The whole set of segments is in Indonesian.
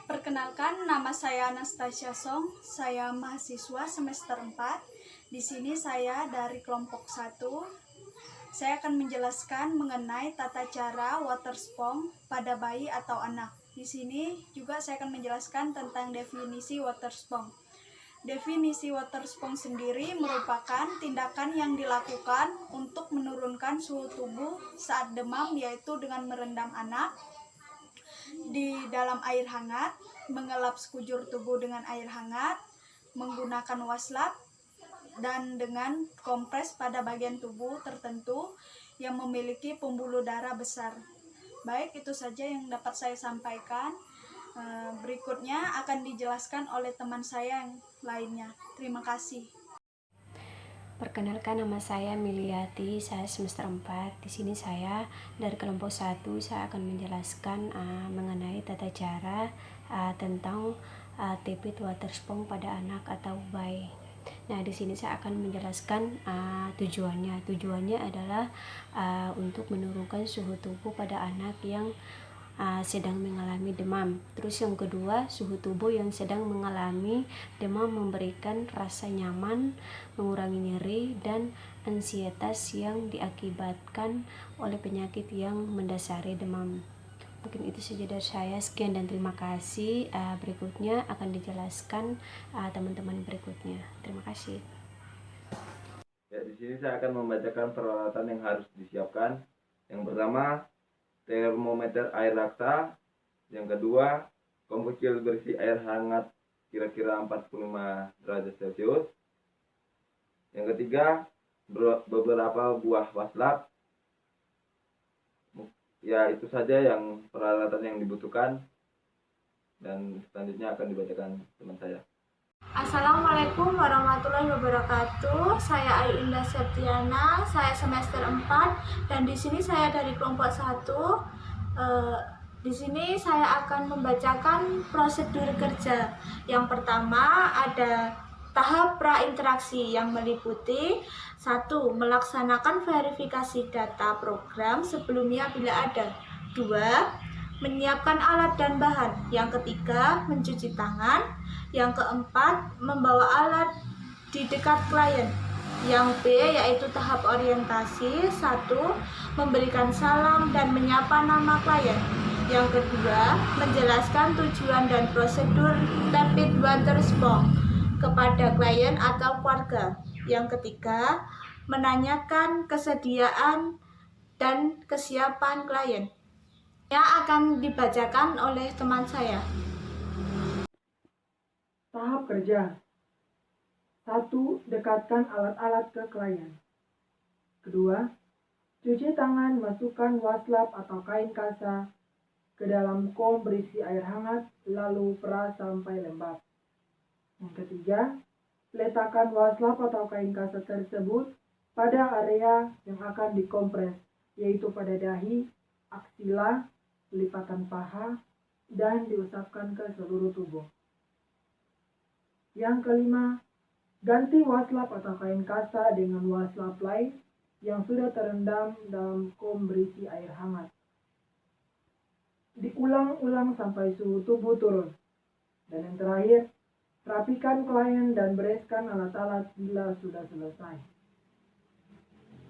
Perkenalkan, nama saya Anastasia Song. Saya mahasiswa semester 4. Di sini saya dari kelompok 1. Saya akan menjelaskan mengenai tata cara water spong pada bayi atau anak. Di sini juga saya akan menjelaskan tentang definisi water spong. Definisi water spong sendiri merupakan tindakan yang dilakukan untuk menurunkan suhu tubuh saat demam, yaitu dengan merendam anak di dalam air hangat, mengelap sekujur tubuh dengan air hangat, menggunakan waslap, dan dengan kompres pada bagian tubuh tertentu yang memiliki pembuluh darah besar. Baik, itu saja yang dapat saya sampaikan. Berikutnya akan dijelaskan oleh teman saya yang lainnya. Terima kasih. Perkenalkan, nama saya Miliati, saya semester 4. Di sini saya dari kelompok 1, saya akan menjelaskan mengenai tata cara tentang tepit water spong pada anak atau bayi. Nah, di sini saya akan menjelaskan tujuannya. Tujuannya adalah untuk menurunkan suhu tubuh pada anak yang sedang mengalami demam. Terus yang kedua, suhu tubuh yang sedang mengalami demam memberikan rasa nyaman, mengurangi nyeri dan ansietas yang diakibatkan oleh penyakit yang mendasari demam. Mungkin itu saja dari saya. Sekian dan terima kasih. Berikutnya akan dijelaskan teman-teman berikutnya. Terima kasih. Ya, di sini saya akan membacakan peralatan yang harus disiapkan. Yang pertama, termometer air raksa. Yang kedua, kompuksil berisi air hangat kira-kira 45 derajat Celcius. Yang ketiga, beberapa buah waslap. Ya, itu saja yang peralatan yang dibutuhkan, dan selanjutnya akan dibacakan teman saya. Assalamualaikum warahmatullahi wabarakatuh. Saya Ainda Septiana, saya semester 4 dan di sini saya dari kelompok 1. Di sini saya akan membacakan prosedur kerja. Yang pertama ada tahap prainteraksi yang meliputi 1. Melaksanakan verifikasi data program sebelumnya bila ada. 2. Menyiapkan alat dan bahan. Yang ketiga, mencuci tangan. Yang keempat, membawa alat di dekat klien. Yang B yaitu tahap orientasi. 1. Memberikan salam dan menyapa nama klien. Yang kedua, menjelaskan tujuan dan prosedur tepit water spong kepada klien atau keluarga. Yang ketiga, menanyakan kesediaan dan kesiapan klien. Yang akan dibacakan oleh teman saya. Tahap kerja. 1. Dekatkan alat-alat ke klien. Kedua, cuci tangan, masukkan waslap atau kain kasa ke dalam kom berisi air hangat, lalu peras sampai lembab. Yang ketiga, letakkan waslap atau kain kasa tersebut pada area yang akan dikompres, yaitu pada dahi, aksila, lipatan paha, dan diusapkan ke seluruh tubuh. Yang kelima, ganti waslap atau kain kasa dengan waslap lain yang sudah terendam dalam kom berisi air hangat. Diulang-ulang sampai suhu tubuh turun. Dan yang terakhir, rapikan klien dan bereskan alat-alat bila sudah selesai.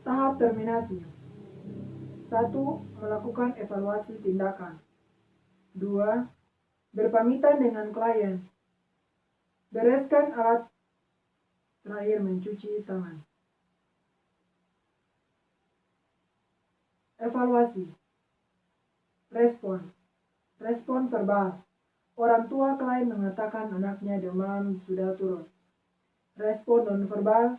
Tahap terminasi. 1. Melakukan evaluasi tindakan. 2. Berpamitan dengan klien. Bereskan alat. Terakhir, mencuci tangan. Evaluasi. Respon verbal. Orang tua klien mengatakan anaknya demam sudah turun. Respon nonverbal.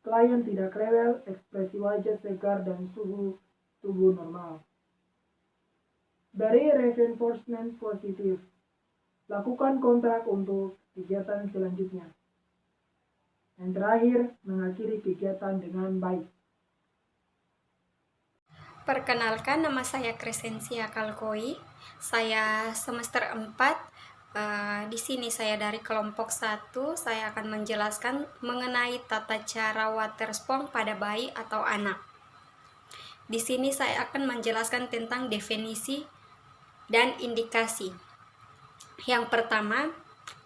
Klien tidak rewel, ekspresi wajah segar dan suhu tubuh normal. Beri reinforcement positif. Lakukan kontrak untuk kegiatan selanjutnya. Yang terakhir, mengakhiri kegiatan dengan baik. Perkenalkan, nama saya Crescencia Kalkoi. Saya semester 4. Di sini saya dari kelompok 1. Saya akan menjelaskan mengenai tata cara water spong pada bayi atau anak. Di sini saya akan menjelaskan tentang definisi dan indikasi. Yang pertama,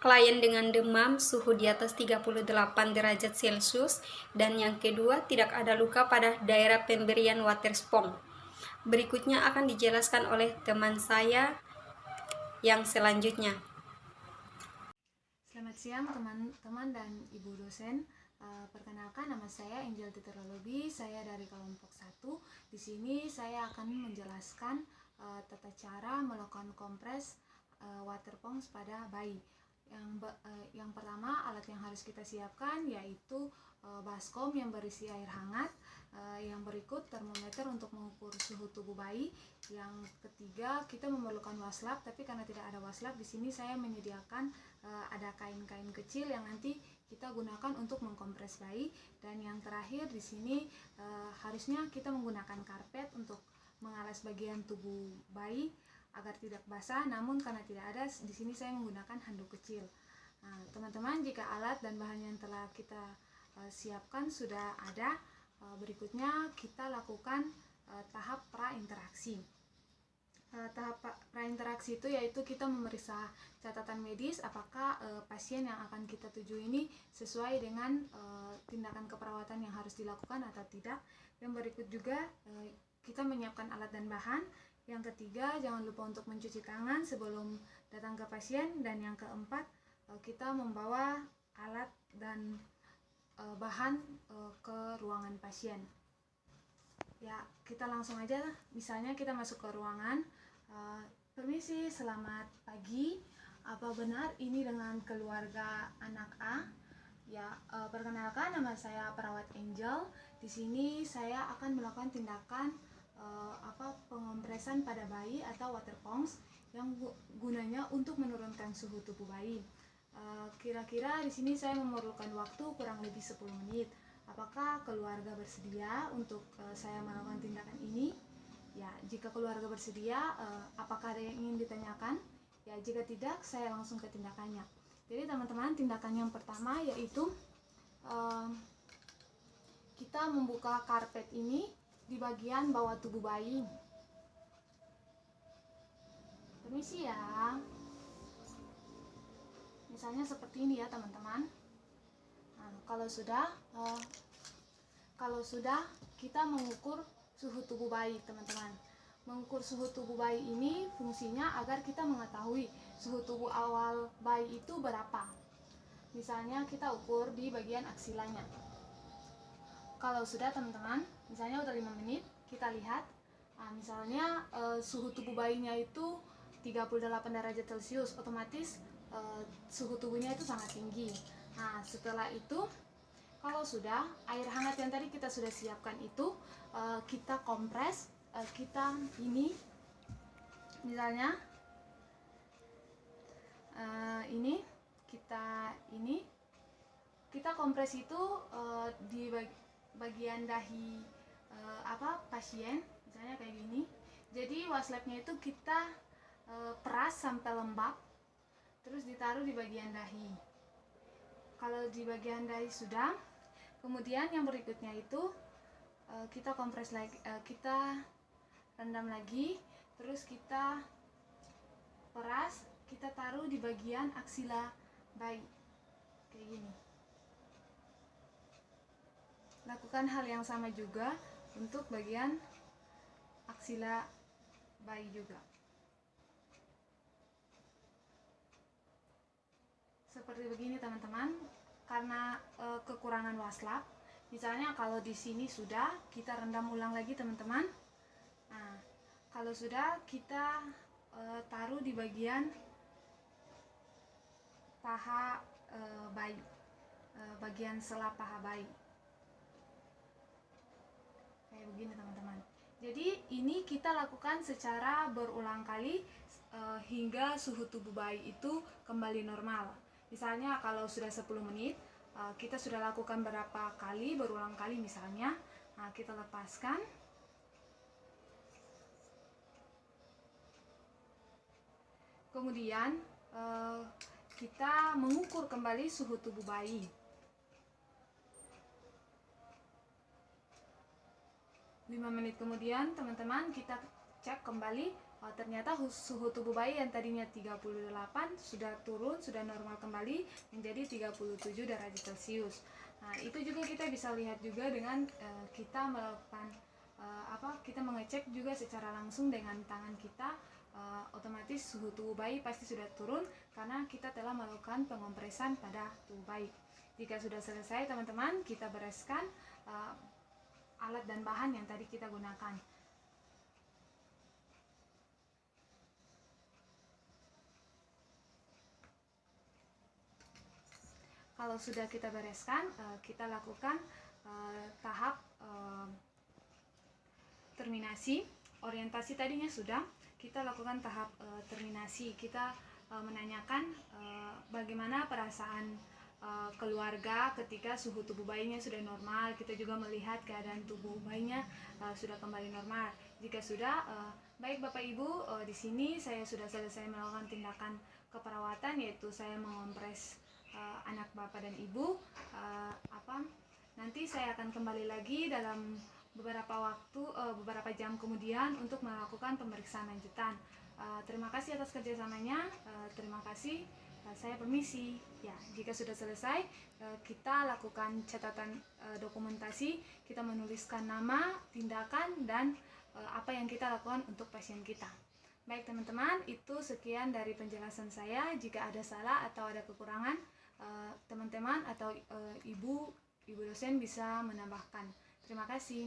klien dengan demam suhu di atas 38 derajat Celcius, dan yang kedua, tidak ada luka pada daerah pemberian water spong. Berikutnya akan dijelaskan oleh teman saya yang selanjutnya. Selamat siang teman-teman dan ibu dosen. Perkenalkan, nama saya Angel Titirolobi. Saya dari kelompok 1. Di sini saya akan menjelaskan tata cara melakukan kompres water pumps pada bayi. Yang pertama, alat yang harus kita siapkan yaitu baskom yang berisi air hangat. Yang berikut, termometer untuk mengukur suhu tubuh bayi. Yang ketiga, kita memerlukan waslap, tapi karena tidak ada waslap, di sini saya menyediakan ada kain-kain kecil yang nanti kita gunakan untuk mengkompres bayi. Dan yang terakhir, di sini harusnya kita menggunakan karpet untuk mengalas bagian tubuh bayi agar tidak basah. Namun karena tidak ada, di sini saya menggunakan handuk kecil. Nah, teman-teman, jika alat dan bahan yang telah kita siapkan sudah ada, berikutnya kita lakukan tahap prainteraksi. Tahap prainteraksi itu yaitu kita memeriksa catatan medis apakah pasien yang akan kita tuju ini sesuai dengan tindakan keperawatan yang harus dilakukan atau tidak. Yang berikut juga kita menyiapkan alat dan bahan. Yang ketiga, jangan lupa untuk mencuci tangan sebelum datang ke pasien. Dan yang keempat, kita membawa alat dan bahan ke ruangan pasien. Ya, kita langsung aja, misalnya kita masuk ke ruangan. Permisi, selamat pagi. Apa benar ini dengan keluarga anak A? Ya, perkenalkan, nama saya perawat Angel. Di sini saya akan melakukan tindakan pengompresan pada bayi atau water pumps yang gunanya untuk menurunkan suhu tubuh bayi. Kira-kira di sini saya memerlukan waktu kurang lebih 10 menit. Apakah keluarga bersedia untuk saya melakukan tindakan ini? Ya, jika keluarga bersedia, apakah ada yang ingin ditanyakan? Ya, jika tidak, saya langsung ke tindakannya. Jadi teman-teman, tindakan yang pertama yaitu kita membuka karpet ini di bagian bawah tubuh bayi. Permisi ya. Misalnya seperti ini ya teman-teman. Nah, kalau sudah kita mengukur suhu tubuh bayi, teman-teman. Mengukur suhu tubuh bayi ini fungsinya agar kita mengetahui suhu tubuh awal bayi itu berapa. Misalnya kita ukur di bagian aksilanya. Kalau sudah teman-teman, misalnya udah 5 menit, kita lihat. Nah, misalnya suhu tubuh bayinya itu 38 derajat Celcius, otomatis suhu tubuhnya itu sangat tinggi. Nah, setelah itu, kalau sudah, air hangat yang tadi kita sudah siapkan itu kita kompres, kita ini misalnya kita kompres itu di bagian dahi pasien, misalnya kayak gini. Jadi waslapnya itu kita peras sampai lembab, terus ditaruh di bagian dahi. Kalau di bagian dahi sudah, kemudian yang berikutnya itu kita kompres lagi, kita rendam lagi, terus kita peras, kita taruh di bagian aksila bayi, kayak gini. Lakukan hal yang sama juga untuk bagian aksila bayi juga. Seperti begini teman-teman, karena kekurangan waslap. Misalnya kalau di sini sudah, kita rendam ulang lagi teman-teman. Nah, kalau sudah, kita taruh di bagian paha bayi, bagian sela paha bayi. Kayak begini teman-teman. Jadi ini kita lakukan secara berulang kali hingga suhu tubuh bayi itu kembali normal. Misalnya kalau sudah 10 menit, kita sudah lakukan berapa kali, berulang kali misalnya. Nah, kita lepaskan. Kemudian kita mengukur kembali suhu tubuh bayi. 5 menit kemudian teman-teman kita cek kembali ternyata suhu tubuh bayi yang tadinya 38 sudah turun, sudah normal kembali menjadi 37 derajat Celcius. Nah, itu juga kita bisa lihat juga dengan kita melakukan kita mengecek juga secara langsung dengan tangan kita, otomatis suhu tubuh bayi pasti sudah turun karena kita telah melakukan pengompresan pada tubuh bayi. Jika sudah selesai teman-teman, kita bereskan alat dan bahan yang tadi kita gunakan. Kalau sudah kita bereskan, kita lakukan tahap terminasi. Orientasi tadinya sudah, kita lakukan tahap terminasi. Kita menanyakan bagaimana perasaan keluarga ketika suhu tubuh bayinya sudah normal. Kita juga melihat keadaan tubuh bayinya sudah kembali normal. Jika sudah, baik Bapak Ibu, di sini saya sudah selesai melakukan tindakan keperawatan, yaitu saya mengompres anak Bapak dan Ibu. Nanti saya akan kembali lagi dalam beberapa jam kemudian untuk melakukan pemeriksaan lanjutan. Terima kasih atas kerjasamanya. Terima kasih. Saya permisi. Ya, jika sudah selesai, kita lakukan catatan dokumentasi. Kita menuliskan nama, tindakan, dan apa yang kita lakukan untuk pasien kita. Baik teman-teman, itu sekian dari penjelasan saya. Jika ada salah atau ada kekurangan, teman-teman atau ibu dosen bisa menambahkan. Terima kasih.